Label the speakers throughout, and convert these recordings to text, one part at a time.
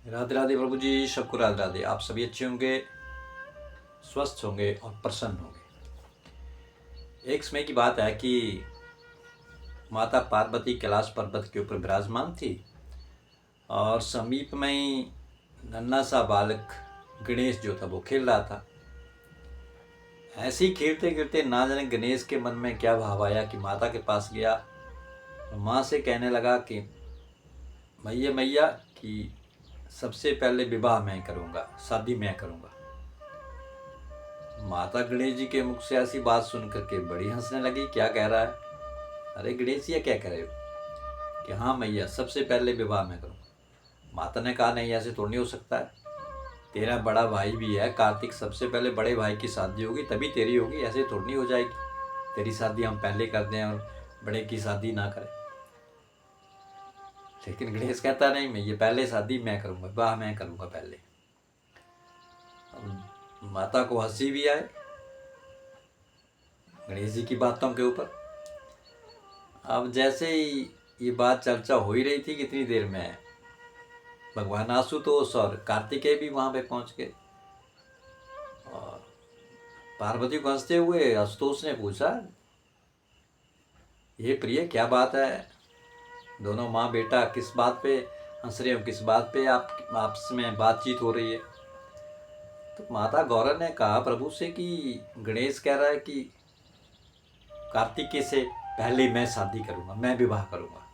Speaker 1: राधे राधे प्रभु जी, सबको राधे राधे। आप सभी अच्छे होंगे, स्वस्थ होंगे और प्रसन्न होंगे। एक समय की बात है कि माता पार्वती कैलाश पर्वत के ऊपर विराजमान थी और समीप में ही नन्हा सा बालक गणेश जो था वो खेल रहा था। ऐसे ही खेलते खेलते ना जाने गणेश के मन में क्या भाव आया कि माता के पास गया और माँ से कहने लगा कि मैया मैया कि सबसे पहले विवाह मैं करूँगा, शादी मैं करूँगा। माता गणेश जी के मुख से ऐसी बात सुन करके बड़ी हंसने लगी। क्या कह रहा है? अरे गणेश, ये क्या कह रहे हो कि हाँ मैया सबसे पहले विवाह मैं करूँगा। माता ने कहा नहीं, ऐसे थोड़ी नहीं हो सकता है। तेरा बड़ा भाई भी है कार्तिक, सबसे पहले बड़े भाई की शादी होगी तभी तेरी होगी, ऐसे थोड़ी नहीं हो जाएगी। तेरी शादी हम पहले कर दें और बड़े की शादी ना करें। लेकिन गणेश कहता नहीं, मैं ये पहले शादी मैं करूँगा, विवाह मैं करूँगा पहले। माता को हंसी भी आए गणेश जी की बातों के ऊपर। अब जैसे ही ये बात चर्चा हो ही रही थी, कितनी देर में भगवान आशुतोष और कार्तिकेय भी वहां पे पहुंच गए। और पार्वती को हंसते हुए आशुतोष ने पूछा, ये प्रिय क्या बात है, दोनों माँ बेटा किस बात पे हंस रहे हो, किस बात पे आप आपस में बातचीत हो रही है? तो माता गौरा ने कहा प्रभु से कि गणेश कह रहा है कि कार्तिकेय से पहले मैं शादी करूंगा, मैं विवाह करूंगा।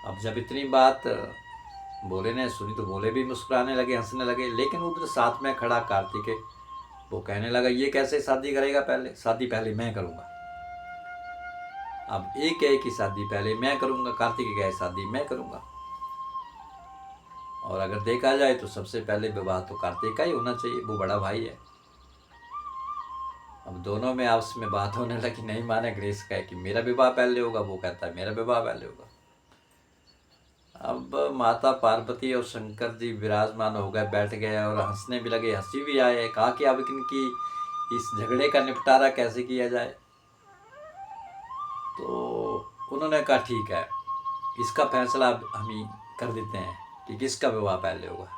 Speaker 1: अब जब इतनी बात बोले ने सुनी तो बोले भी मुस्कुराने लगे, हंसने लगे। लेकिन उधर साथ में खड़ा कार्तिकेय वो कहने लगा, ये कैसे शादी करेगा, पहले शादी पहले मैं करूंगा। अब एक है कि शादी पहले मैं करूंगा, कार्तिकेय कहे शादी मैं करूंगा। और अगर देखा जाए तो सबसे पहले विवाह तो कार्तिक का ही होना चाहिए, वो बड़ा भाई है। अब दोनों में आपस में बात होने लगी। नहीं माने गणेश का है कि मेरा विवाह पहले होगा, वो कहता है मेरा विवाह पहले होगा। अब माता पार्वती और शंकर जी विराजमान हो गए, बैठ गए और हंसने भी लगे, हंसी भी आए। कहा कि अब इनकी इस झगड़े का निपटारा कैसे किया जाए। तो उन्होंने कहा ठीक है, इसका फैसला अब हम ही कर देते हैं कि किसका विवाह पहले होगा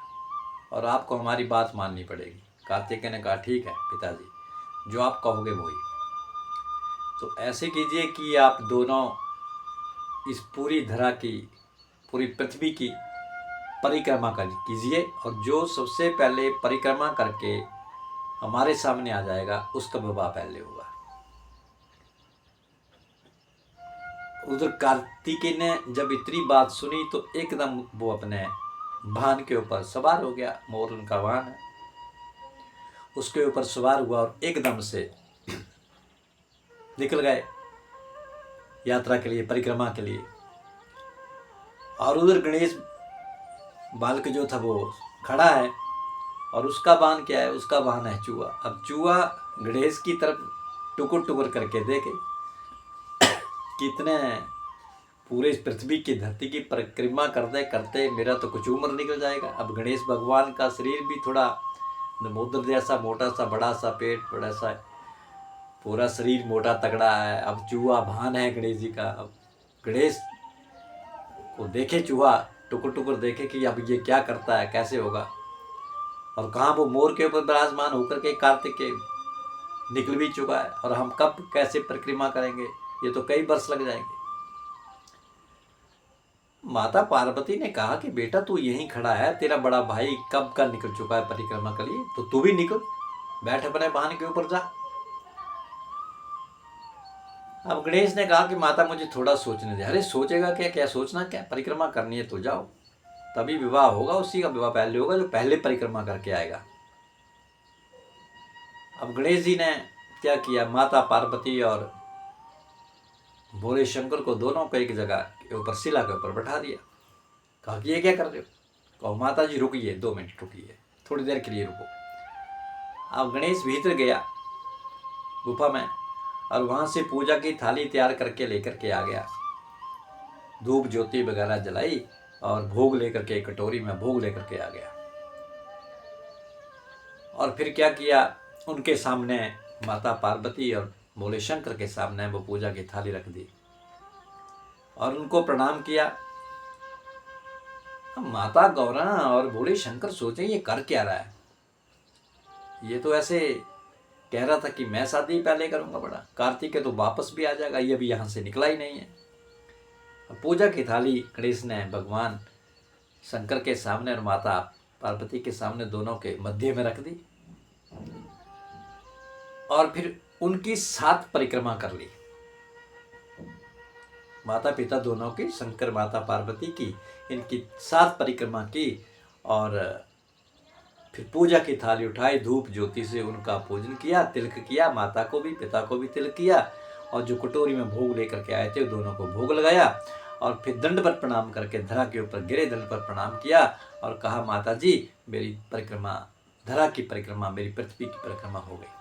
Speaker 1: और आपको हमारी बात माननी पड़ेगी। कार्तिकेय ने कहा ठीक है पिताजी, जो आप कहोगे वही। तो ऐसे कीजिए कि आप दोनों इस पूरी धरा की, पूरी पृथ्वी की परिक्रमा कीजिए और जो सबसे पहले परिक्रमा करके हमारे सामने आ जाएगा उसका विवाह पहले होगा। उधर कार्तिकेय ने जब इतनी बात सुनी तो एकदम वो अपने वाहन के ऊपर सवार हो गया। मोर उनका वाहन है, उसके ऊपर सवार हुआ और एकदम से निकल गए यात्रा के लिए, परिक्रमा के लिए। और उधर गणेश बालक जो था वो खड़ा है और उसका वाहन क्या है, उसका वाहन है चूहा। अब चूहा गणेश की तरफ टुकुर टुकुर करके देखे, कितने पूरे इस पृथ्वी की धरती की परिक्रमा करते करते मेरा तो कुछ उम्र निकल जाएगा। अब गणेश भगवान का शरीर भी थोड़ा नमोदर जैसा, मोटा सा, बड़ा सा पेट, बड़ा सा पूरा शरीर मोटा तगड़ा है। अब चूहा भान है गणेश जी का। अब गणेश को देखे चूहा, टुकुर टुकुर देखे कि अब ये क्या करता है, कैसे होगा। और कहाँ वो मोर के ऊपर विराजमान होकर के कार्तिक के निकल भी चुका है और हम कब कैसे परिक्रमा करेंगे, ये तो कई वर्ष लग जाएंगे। माता पार्वती ने कहा कि बेटा तू यहीं खड़ा है, तेरा बड़ा भाई कब का निकल चुका है परिक्रमा के लिए, तो तू भी निकल, बैठ अपने वाहन के ऊपर जा। अब गणेश ने कहा कि माता मुझे थोड़ा सोचने दे। अरे सोचेगा क्या, क्या सोचना, क्या परिक्रमा करनी है तो जाओ, तभी विवाह होगा, उसी का विवाह पहले होगा जो पहले परिक्रमा करके आएगा। अब गणेश जी ने क्या किया, माता पार्वती और भोले शंकर को दोनों को एक जगह के ऊपर, शिला के ऊपर बैठा दिया। कहा कि ये क्या कर रहे हो? कहो माता जी रुकिए, 2 मिनट रुकिए, थोड़ी देर के लिए रुको। अब गणेश भीतर गया गुफा में और वहां से पूजा की थाली तैयार करके लेकर के आ गया। धूप ज्योति वगैरह जलाई और भोग लेकर के, कटोरी में भोग लेकर के आ गया। और फिर क्या किया, उनके सामने माता पार्वती और भोले शंकर के सामने वो पूजा की थाली रख दी और उनको प्रणाम किया। अब माता गौरा और बोले शंकर सोचे ये कर क्या रहा है, ये तो ऐसे कह रहा था कि मैं शादी पहले करूंगा, बड़ा कार्तिक है तो वापस भी आ जाएगा, ये भी यहाँ से निकला ही नहीं है। पूजा की थाली गणेश ने भगवान शंकर के सामने और माता पार्वती के सामने दोनों के मध्य में रख दी और फिर उनकी 7 परिक्रमा कर ली। माता पिता दोनों की, शंकर माता पार्वती की, इनकी 7 परिक्रमा की और फिर पूजा की थाली उठाई, धूप ज्योति से उनका पूजन किया, तिलक किया, माता को भी पिता को भी तिलक किया और जो कटोरी में भोग लेकर के आए थे दोनों को भोग लगाया और फिर दंड पर प्रणाम करके धरा के ऊपर गिरे, दंड पर प्रणाम किया और कहा माता जी मेरी परिक्रमा, धरा की परिक्रमा, मेरी पृथ्वी की परिक्रमा हो गई।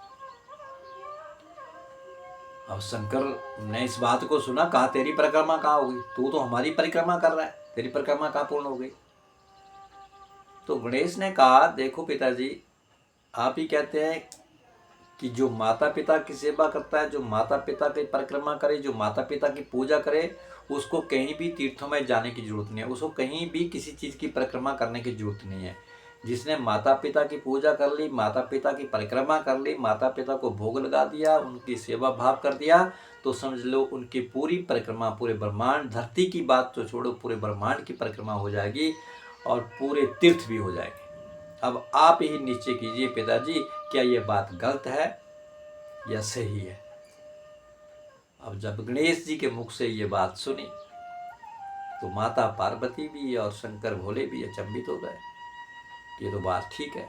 Speaker 1: अब शंकर ने इस बात को सुना, कहा तेरी परिक्रमा कहाँ हो गई, तू तो हमारी परिक्रमा कर रहा है, तेरी परिक्रमा कहाँ पूर्ण हो गई। तो गणेश ने कहा देखो पिताजी, आप ही कहते हैं कि जो माता पिता की सेवा करता है, जो माता पिता की परिक्रमा करे, जो माता पिता की पूजा करे, उसको कहीं भी तीर्थों में जाने की जरूरत नहीं है, उसको कहीं भी किसी चीज़ की परिक्रमा करने की जरूरत नहीं है। जिसने माता पिता की पूजा कर ली, माता पिता की परिक्रमा कर ली, माता पिता को भोग लगा दिया, उनकी सेवा भाव कर दिया, तो समझ लो उनकी पूरी परिक्रमा, पूरे ब्रह्मांड, धरती की बात तो छोड़ो, पूरे ब्रह्मांड की परिक्रमा हो जाएगी और पूरे तीर्थ भी हो जाएंगे। अब आप ही निश्चय कीजिए पिताजी, क्या ये बात गलत है या सही है। अब जब गणेश जी के मुख से ये बात सुनी तो माता पार्वती भी और शंकर भोले भी अचंभित हो गए, ये तो बात ठीक है।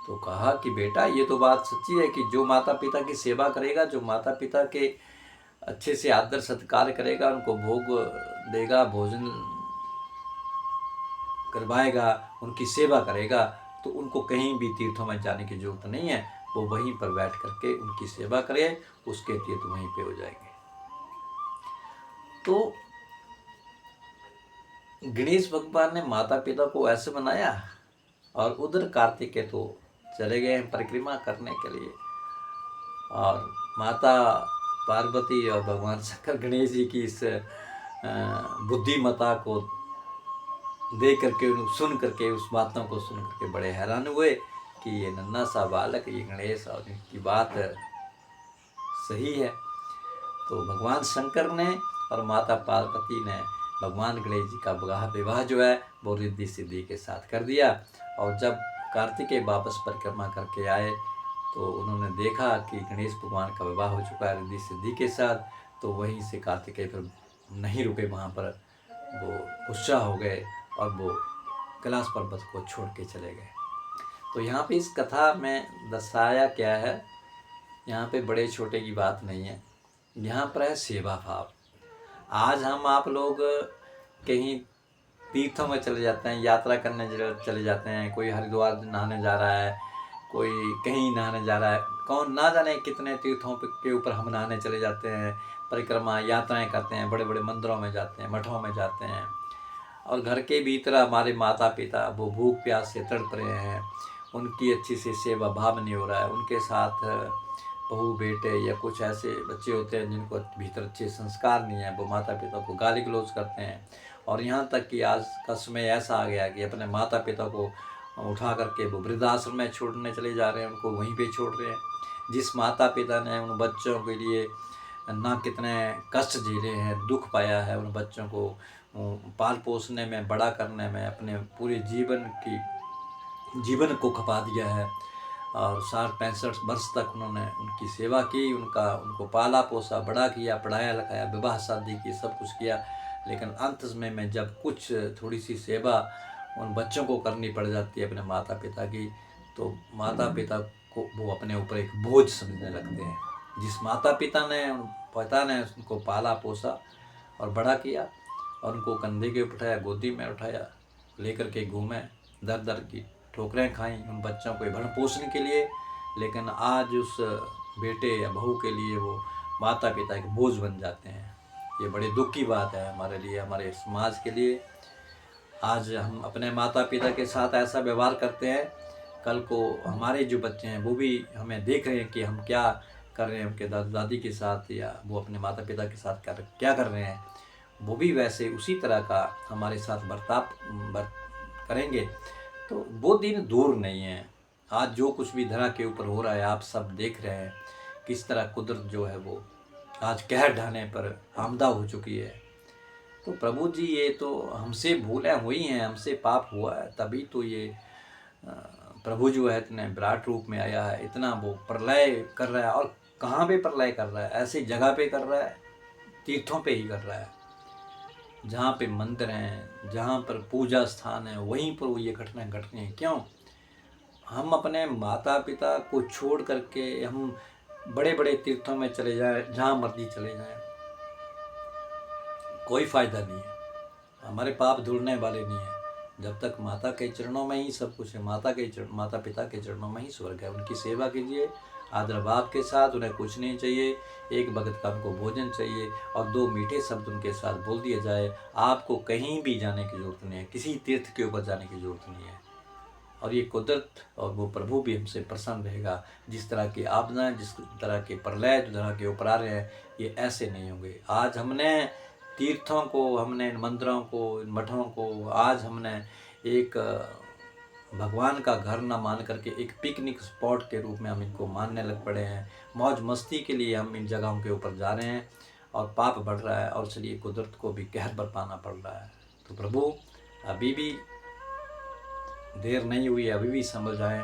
Speaker 1: तो कहा कि बेटा ये तो बात सच्ची है कि जो माता पिता की सेवा करेगा, जो माता पिता के अच्छे से आदर सत्कार करेगा, उनको भोग देगा, भोजन करवाएगा, उनकी सेवा करेगा, तो उनको कहीं भी तीर्थों में जाने की जरूरत नहीं है, वो वहीं पर बैठ करके उनकी सेवा करे, उसके तीर्थ वहीं पे हो जाएंगे। तो गणेश भगवान ने माता पिता को ऐसे बनाया और उधर कार्तिकेय तो चले गए परिक्रमा करने के लिए और माता पार्वती और भगवान शंकर गणेश जी की इस बुद्धिमता को देख करके, सुन करके, उस बातों को सुन करके बड़े हैरान हुए कि ये नन्हा सा बालक, ये गणेश और इनकी बात सही है। तो भगवान शंकर ने और माता पार्वती ने भगवान गणेश जी का विवाह जो है वो रिद्धि सिद्धि के साथ कर दिया। और जब कार्तिकेय वापस परिक्रमा करके आए तो उन्होंने देखा कि गणेश भगवान का विवाह हो चुका है रिद्धि सिद्धि के साथ, तो वहीं से कार्तिकेय फिर नहीं रुके, वहाँ पर वो गुस्सा हो गए और वो कैलाश पर्वत को छोड़ के चले गए। तो यहाँ पे इस कथा में दर्शाया क्या है, यहाँ पे बड़े छोटे की बात नहीं है, यहाँ पर है सेवा भाव। आज हम आप लोग कहीं तीर्थों में चले जाते हैं, यात्रा करने चले जाते हैं, कोई हरिद्वार नहाने जा रहा है, कोई कहीं नहाने जा रहा है, कौन ना जाने कितने तीर्थों के ऊपर हम नहाने चले जाते हैं, परिक्रमा यात्राएं करते हैं, बड़े बड़े मंदिरों में जाते हैं, मठों में जाते हैं। और घर के भीतर हमारे माता पिता वो भूख प्यास से तड़प रहे हैं, उनकी अच्छी से सेवा भाव नहीं हो रहा है, उनके साथ बहू बेटे या कुछ ऐसे बच्चे होते हैं जिनको भीतर अच्छे संस्कार नहीं है, वो माता पिता को गाली गलौज करते हैं। और यहाँ तक कि आज का समय ऐसा आ गया कि अपने माता पिता को उठा करके वो वृद्धाश्रम में छोड़ने चले जा रहे हैं, उनको वहीं पे छोड़ रहे हैं। जिस माता पिता ने उन बच्चों के लिए ना कितने कष्ट झेले हैं, दुख पाया है, उन बच्चों को पाल पोसने में, बड़ा करने में अपने पूरे जीवन को खपा दिया है और 60-65 वर्ष तक उन्होंने उनकी सेवा की, उनको पाला पोसा, बड़ा किया, पढ़ाया लिखाया, विवाह शादी की, सब कुछ किया। लेकिन अंत में जब कुछ थोड़ी सी सेवा उन बच्चों को करनी पड़ जाती है अपने माता पिता की, तो माता पिता को वो अपने ऊपर एक बोझ समझने लगते हैं। जिस माता पिता ने उनको पाला पोसा और बड़ा किया और उनको कंधे के उठाया, गोदी में उठाया, लेकर के घूमे, दर दर की ठोकरें खाई उन बच्चों को भरण पोषण के लिए, लेकिन आज उस बेटे या बहू के लिए वो माता पिता एक बोझ बन जाते हैं। ये बड़ी दुख की बात है हमारे लिए, हमारे समाज के लिए। आज हम अपने माता पिता के साथ ऐसा व्यवहार करते हैं, कल को हमारे जो बच्चे हैं वो भी हमें देख रहे हैं कि हम क्या कर रहे हैं उनके दादा दादी के साथ, या वो अपने माता पिता के साथ क्या कर रहे हैं। वो भी वैसे उसी तरह का हमारे साथ बर्ताव करेंगे तो वो दिन दूर नहीं है। आज जो कुछ भी धरा के ऊपर हो रहा है आप सब देख रहे हैं, किस तरह कुदरत जो है वो आज कहर ढाने पर आमदा हो चुकी है। तो प्रभु जी ये तो हमसे भूलें हुई हैं, हमसे पाप हुआ है, तभी तो ये अ, प्रभु जो है इतने विराट रूप में आया है, इतना वो प्रलय कर रहा है। और कहाँ पे प्रलय कर रहा है? ऐसी जगह पे कर रहा है, तीर्थों पे ही कर रहा है, जहाँ पे मंदिर हैं, जहाँ पर पूजा स्थान है, वहीं पर वो ये घटनाएं घट रही हैं। क्यों? हम अपने माता पिता को छोड़ करके हम बड़े बड़े तीर्थों में चले जाएं, जहाँ मर्जी चले जाएं, कोई फ़ायदा नहीं है, हमारे पाप धुलने वाले नहीं है। जब तक माता के चरणों में ही सब कुछ है, माता पिता के चरणों में ही स्वर्ग है। उनकी सेवा कीजिए आदर भाव के साथ, उन्हें कुछ नहीं चाहिए, एक वक्त का उनको भोजन चाहिए और 2 मीठे शब्द उनके साथ बोल दिए जाए। आपको कहीं भी जाने की ज़रूरत नहीं है, किसी तीर्थ के ऊपर जाने की ज़रूरत नहीं है। और ये कुदरत और वो प्रभु भी हमसे प्रसन्न रहेगा। जिस तरह की आपदा, जिस तरह के प्रलय जो तरह के ऊपर आ रहे हैं, ये ऐसे नहीं होंगे। आज हमने तीर्थों को, हमने इन मंदिरों को, इन मठों को आज हमने एक भगवान का घर न मान करके एक पिकनिक स्पॉट के रूप में हम इनको मानने लग पड़े हैं। मौज मस्ती के लिए हम इन जगहों के ऊपर जा रहे हैं और पाप बढ़ रहा है और चलिए कुदरत को भी कहर बरपाना पड़ रहा है। तो प्रभु अभी भी देर नहीं हुई है, अभी भी समझ जाएं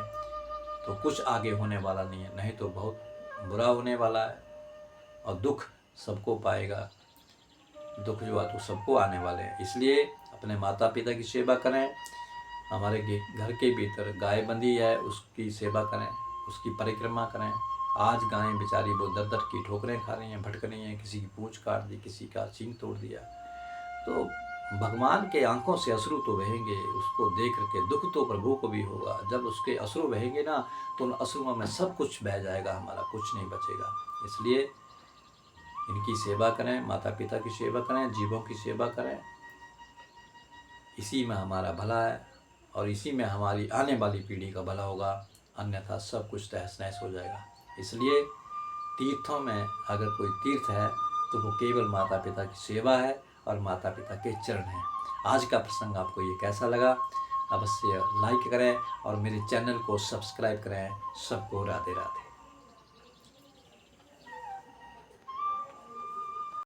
Speaker 1: तो कुछ आगे होने वाला नहीं है, नहीं तो बहुत बुरा होने वाला है और दुख सबको पाएगा। दुख जो है तो सबको आने वाले हैं। इसलिए अपने माता पिता की सेवा करें, हमारे घर के भीतर गाय बंधी है उसकी सेवा करें, उसकी परिक्रमा करें। आज गायें बेचारी वो दर दर की ठोकरें खा रही हैं, भटक रही हैं, किसी की पूँछ काट दी, किसी का सींग तोड़ दिया। तो भगवान के आंखों से अश्रु तो बहेंगे, उसको देख करके दुख तो प्रभु को भी होगा। जब उसके अश्रु बहेंगे ना तो उन अश्रुओं में सब कुछ बह जाएगा, हमारा कुछ नहीं बचेगा। इसलिए इनकी सेवा करें, माता पिता की सेवा करें, जीवों की सेवा करें, इसी में हमारा भला है और इसी में हमारी आने वाली पीढ़ी का भला होगा, अन्यथा सब कुछ तहस नहस हो जाएगा। इसलिए तीर्थों में अगर कोई तीर्थ है तो वो केवल माता पिता की सेवा है और माता पिता के चरण हैं। आज का प्रसंग आपको ये कैसा लगा? अवश्य लाइक करें और मेरे चैनल को सब्सक्राइब करें। सबको राधे राधे।